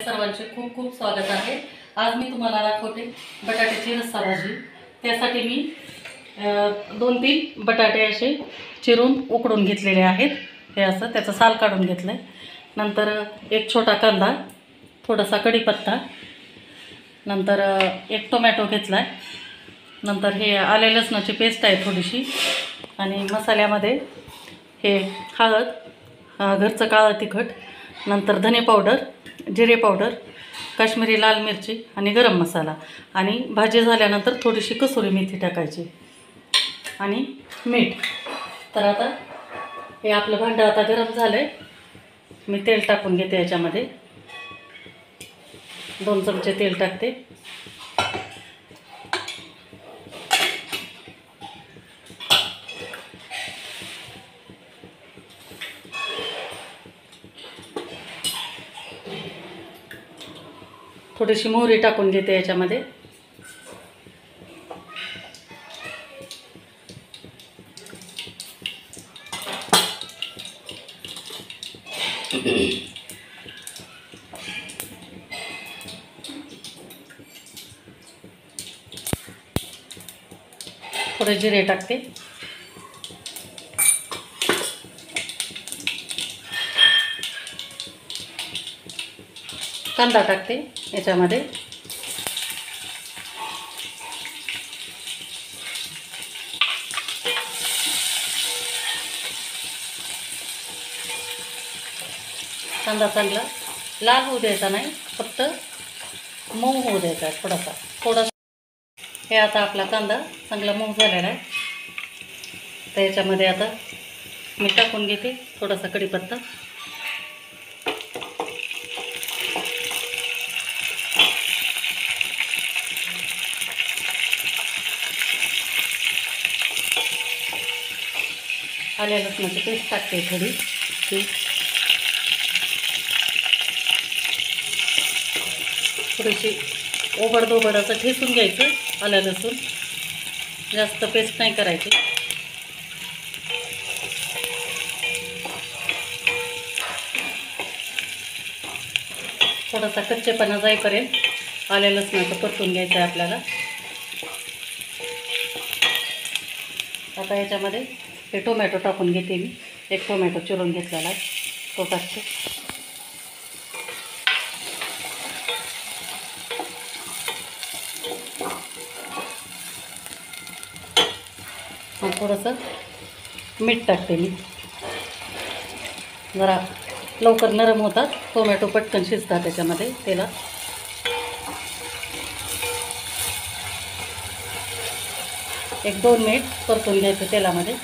सर्वांचे खूप खूप स्वागत आहे। आज मी तुम्हाला दाखवते बटाट्याची रस्सा भाजी। त्यासाठी मी 2-3 बटाटे असे चिरून उकडून घेतलेले आहेत। हे असं त्याचं साल काढून घेतलंय। नंतर एक छोटा कांदा, थोडासा कढीपत्ता, नंतर एक टोमॅटो घेतलाय, नंतर हे आले लसणाची पेस्ट आहे थोडीशी, आणि मसाल्यामध्ये हे हळद, घरचं काळं तिखट, नंतर धने पावडर, जिरे पावडर, काश्मीरी लाल मिरची आणि गरम मसाला, आणि भाजी झाल्यानंतर थोडीशी कसुरी मेथी टाकायची आणि मीठ। तर आता हे आपलं भांडं आता गरम झालंय। मी तेल टाकून घेते, याच्यामध्ये 2 चमचे तेल टाकते। थोडीशी मोहरी टाकून घेते याच्यामध्ये। थोडे जिरे टाकते, कांदा टाकते याच्यामध्ये, कांदा चांगला लाल होऊ द्यायचा नाही, फक्त मऊ होऊ द्यायचा आहे थोडासा। हे आता आपला कांदा चांगला मऊ झालेला आहे। तर याच्यामध्ये आता मी टाकून घेते थोडासा कढीपत्ता, आल्या लसणाची पेस्ट टाकते थोडी, थोडीशी ओबडधोबड असं ठेचून घ्यायचं आलं लसूण, जास्त पेस्ट नाही करायची। थोडासा कच्चेपणा जाईपर्यंत आल्या लसणाचं परतून घ्यायचं आहे आपल्याला। आता याच्यामध्ये हे टोमॅटो टाकून घेते मी, एक टोमॅटो चिरून घेतलेला आहे तो टाकते। थोडंसं मीठ टाकते मी, जरा लवकर नरम होतात, टोमॅटो पटकन शिजतात त्याच्यामध्ये तेलात। एक 2 मिनिट परतून घ्यायचं तेलामध्ये।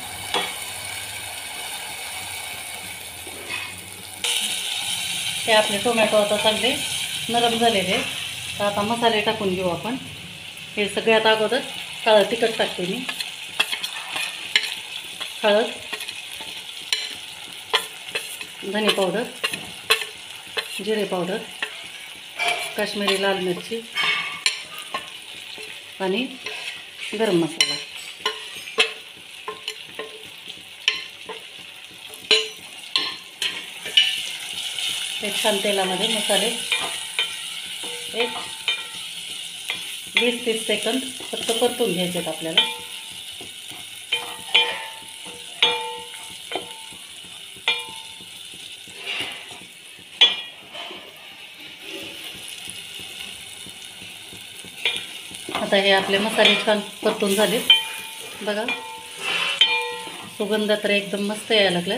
हे आपले टोमॅटो आता चांगले नरम झालेले आहेत। तर आता मसाले टाकून घेऊ आपण। हे सगळ्यात अगोदर काळं तिखट टाकते मी, हळद, धने पावडर, जिरे पावडर, काश्मीरी लाल मिरची आणि गरम मसाला। हे छान तेलामध्ये मसाले एक 20-30 सेकंद फक्त परतून घ्यायचे आपल्याला। आता हे आपले मसाले छान परतून झाले बघा, सुगंध तर एकदम मस्त यायला लागला।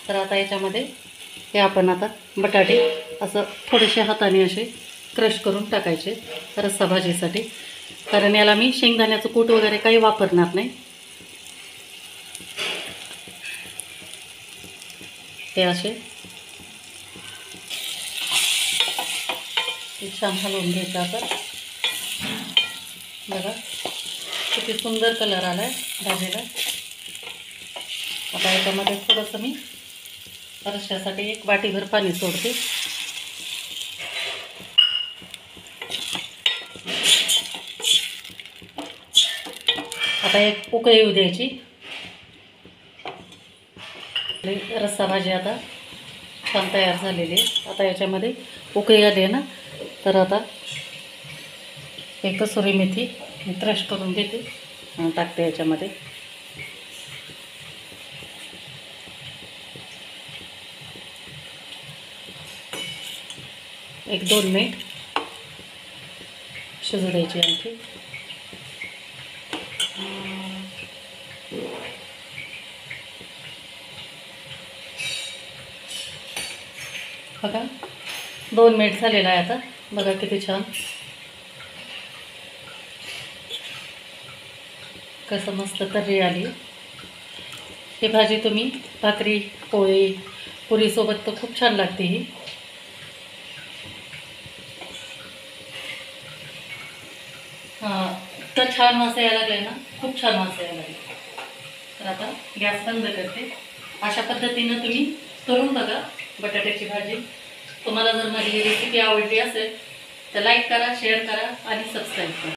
तर आता याच्यामध्ये हे आपण आता बटाटे असं थोडेसे हाताने असे क्रश करून टाकायचे रस्सा भाजीसाठी, कारण याला मी शेंगदाण्याचं कूट वगैरे काही वापरणार नाही। हे असे छान हलवून घ्यायचं आपण। बघा किती सुंदर कलर आला आहे भाजीला। आता याच्यामध्ये थोडंसं मी रश्श्यासाठी 1 वाटीभर पाणी सोडते। आता एक उकळी येऊ द्यायची। रस्सा भाजी आता छान तयार झालेली आहे। आता याच्यामध्ये उकळी आली आहे ना, तर आता एक कसुरी मेथी मी क्रश करून घेते आणि टाकते याच्यामध्ये. एक 2 मिनिट शिजू द्यायची आणखी. बघा 2 मिनिट झालेला आहे आता. बघा किती छान कसं मस्त तर्री आली. ही भाजी तुम्ही भाकरी पोळी पुरीसोबत तर खूप छान लागते ही. हां, तर छान वास यायला लागले ना, खूप छान वास यायला लागले. तर आता गॅस बंद करते. अशा पद्धतीनं तुम्ही करून बघा बटाट्याची भाजी. तुम्हाला जर माझी रेसिपी आवडली असेल तर लाईक करा, शेअर करा आणि सबस्क्राईब करा.